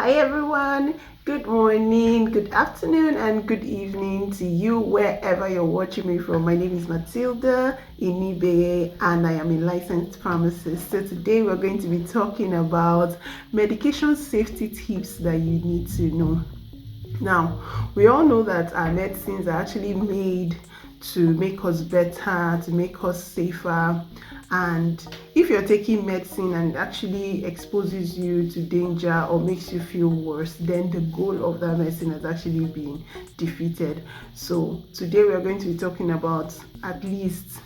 Hi everyone, good morning, good afternoon, and good evening to you wherever you're watching me from. My name is Matilda Inibe and I am a licensed pharmacist. So today we're going to be talking about medication safety tips that you need to know. Now, we all know that our medicines are actually made to make us better, to make us safer. And if you're taking medicine and it actually exposes you to danger or makes you feel worse, then the goal of that medicine has actually been defeated. So today we are going to be talking about at least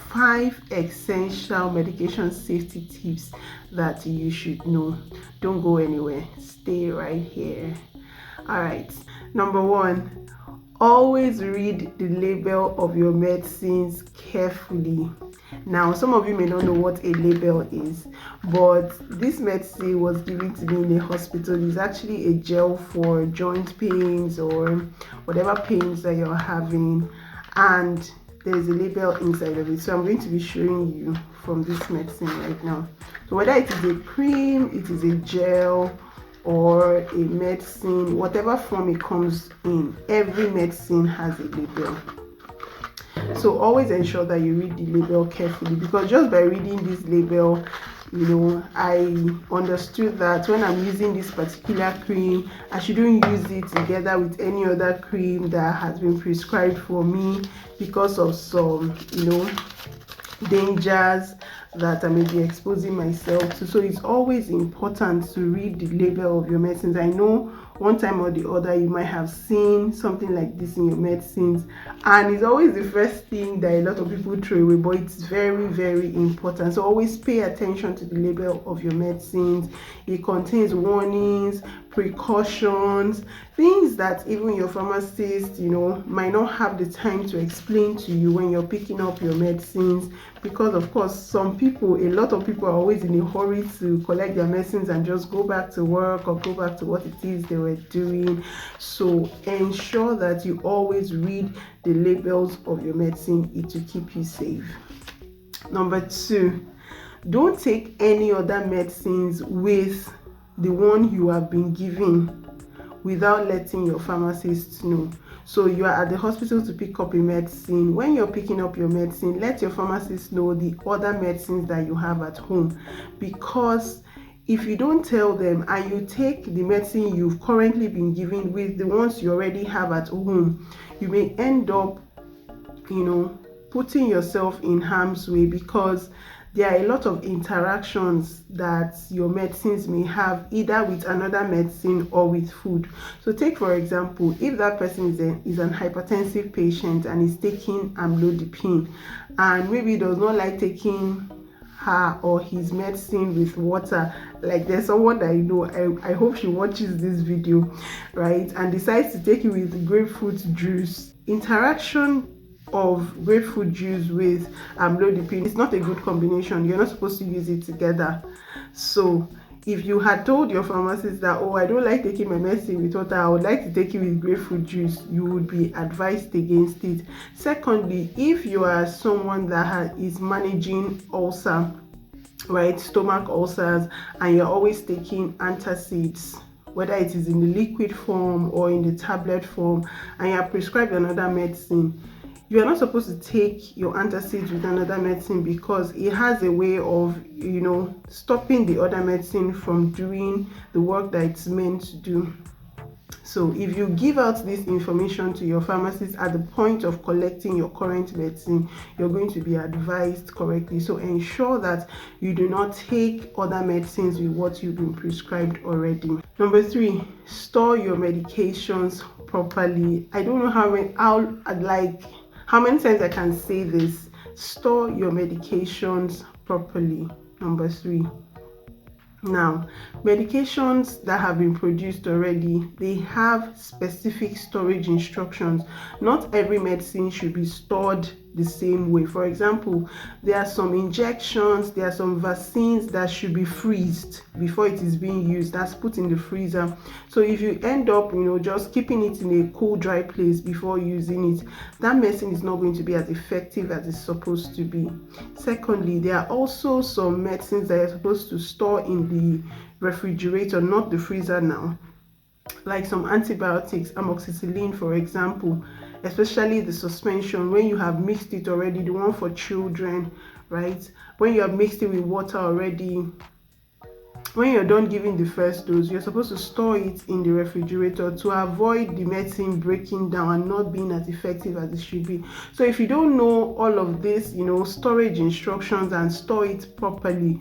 5 essential medication safety tips that you should know. Don't go anywhere, stay right here. All right, number 1, always read the label of your medicines carefully. Now, some of you may not know what a label is, but this medicine was given to me in a hospital. It's actually a gel for joint pains or whatever pains that you're having, and there's a label inside of it. So I'm going to be showing you from this medicine right now. So whether it is a cream, it is a gel, or a medicine, whatever form it comes in, every medicine has a label. So always ensure that you read the label carefully, because just by reading this label, I understood that when I'm using this particular cream, I shouldn't use it together with any other cream that has been prescribed for me because of some dangers that I may be exposing myself to. So it's always important to read the label of your medicines. I know one time or the other you might have seen something like this in your medicines, and it's always the first thing that a lot of people throw away, but it's very, very important. So always pay attention to the label of your medicines. It contains warnings, precautions, things that even your pharmacist might not have the time to explain to you when you're picking up your medicines, because of course a lot of people are always in a hurry to collect their medicines and just go back to work or go back to what it is they were doing. So ensure that you always read the labels of your medicine. It will keep you safe. Number 2, don't take any other medicines with the one you have been given without letting your pharmacist know. So you are at the hospital to pick up a medicine. When you're picking up your medicine, let your pharmacist know the other medicines that you have at home, because if you don't tell them and you take the medicine you've currently been given with the ones you already have at home, you may end up putting yourself in harm's way, because there are a lot of interactions that your medicines may have either with another medicine or with food. So take for example, if that person is an hypertensive patient and is taking amlodipine, and maybe does not like taking her or his medicine with water, like there's someone that I hope she watches this video, right, and decides to take it with grapefruit juice. Interaction of grapefruit juice with amlodipine is not a good combination. You're not supposed to use it together. So if you had told your pharmacist that, oh, I don't like taking my medicine with water, I would like to take it with grapefruit juice, you would be advised against it. Secondly, if you are someone that is managing ulcer, right, stomach ulcers, and you're always taking antacids, whether it is in the liquid form or in the tablet form, and you are prescribed another medicine, you are not supposed to take your antacids with another medicine, because it has a way of stopping the other medicine from doing the work that it's meant to do. So if you give out this information to your pharmacist at the point of collecting your current medicine, you're going to be advised correctly. So ensure that you do not take other medicines with what you've been prescribed already. Number 3, store your medications properly. I don't know how many times I can say this. Store your medications properly. Number 3. Now, medications that have been produced already, they have specific storage instructions. Not every medicine should be stored the same way. For example, there are some injections, there are some vaccines that should be freezed before it is being used. That's put in the freezer. So if you end up, just keeping it in a cool, dry place before using it, that medicine is not going to be as effective as it's supposed to be. Secondly, there are also some medicines that you're supposed to store in the refrigerator, not the freezer now, like some antibiotics, amoxicillin for example, especially the suspension. When you have mixed it already, the one for children, right? When you have mixed it with water already, when you're done giving the first dose, you're supposed to store it in the refrigerator to avoid the medicine breaking down and not being as effective as it should be. So if you don't know all of this, storage instructions, and store it properly,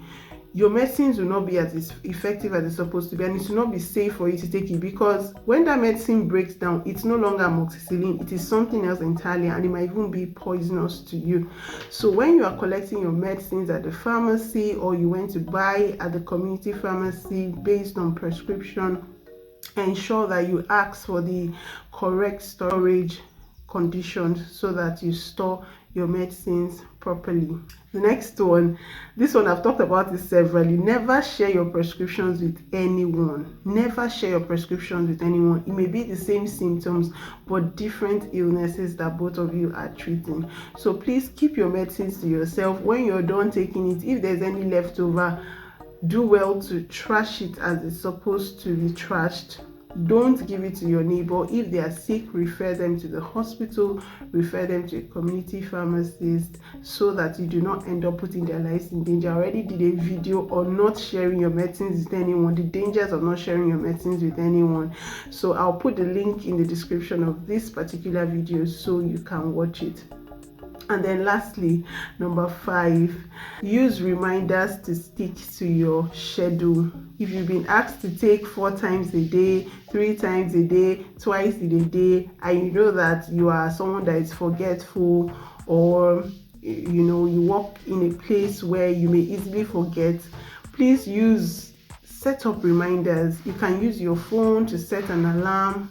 your medicines will not be as effective as it's supposed to be, and it will not be safe for you to take it, because when that medicine breaks down, it's no longer amoxicillin, it is something else entirely, and it might even be poisonous to you. So when you are collecting your medicines at the pharmacy, or you went to buy at the community pharmacy based on prescription, ensure that you ask for the correct storage conditions so that you store your medicines properly. The next one, this one I've talked about this severally. Never share your prescriptions with anyone. Never share your prescriptions with anyone. It may be the same symptoms but different illnesses that both of you are treating. So please keep your medicines to yourself. When you're done taking it, if there's any leftover, do well to trash it as it's supposed to be trashed. Don't give it to your neighbor. If they are sick, refer them to the hospital, refer them to a community pharmacist, so that you do not end up putting their lives in danger. I already did a video on not sharing your medicines with anyone, the dangers of not sharing your medicines with anyone. So I'll put the link in the description of this particular video so you can watch it. And then lastly, number 5, use reminders to stick to your schedule. If you've been asked to take 4 times a day, 3 times a day, twice in a day, and you know that you are someone that is forgetful, or you work in a place where you may easily forget, please set up reminders. You can use your phone to set an alarm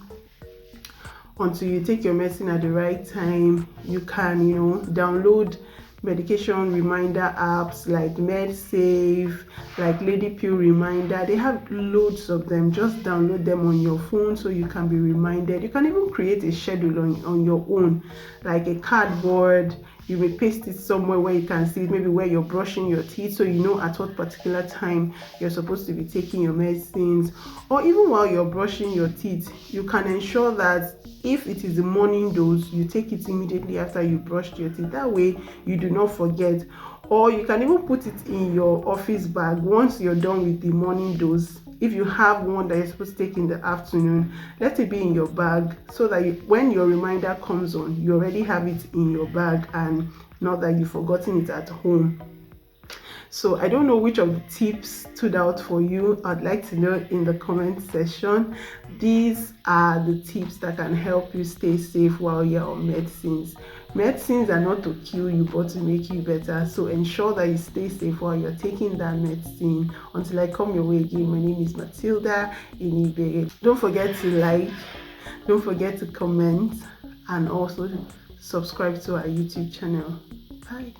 until you take your medicine at the right time. You can download medication reminder apps like MedSafe, like Lady Pill Reminder. They have loads of them. Just download them on your phone so you can be reminded. You can even create a schedule on your own, like a cardboard. You may paste it somewhere where you can see it, maybe where you're brushing your teeth, so you know at what particular time you're supposed to be taking your medicines. Or even while you're brushing your teeth, you can ensure that if it is the morning dose, you take it immediately after you brushed your teeth. That way you do not forget. Or you can even put it in your office bag once you're done with the morning dose. If you have one that you're supposed to take in the afternoon, let it be in your bag, so that when your reminder comes on, you already have it in your bag, and not that you've forgotten it at home. So I don't know which of the tips stood out for you. I'd like to know in the comment section. These are the tips that can help you stay safe while you're on medicines. Medicines are not to kill you but to make you better. So ensure that you stay safe while you're taking that medicine. Until I come your way again, my name is Matilda Inibe. Don't forget to like, don't forget to comment, and also subscribe to our YouTube channel. Bye.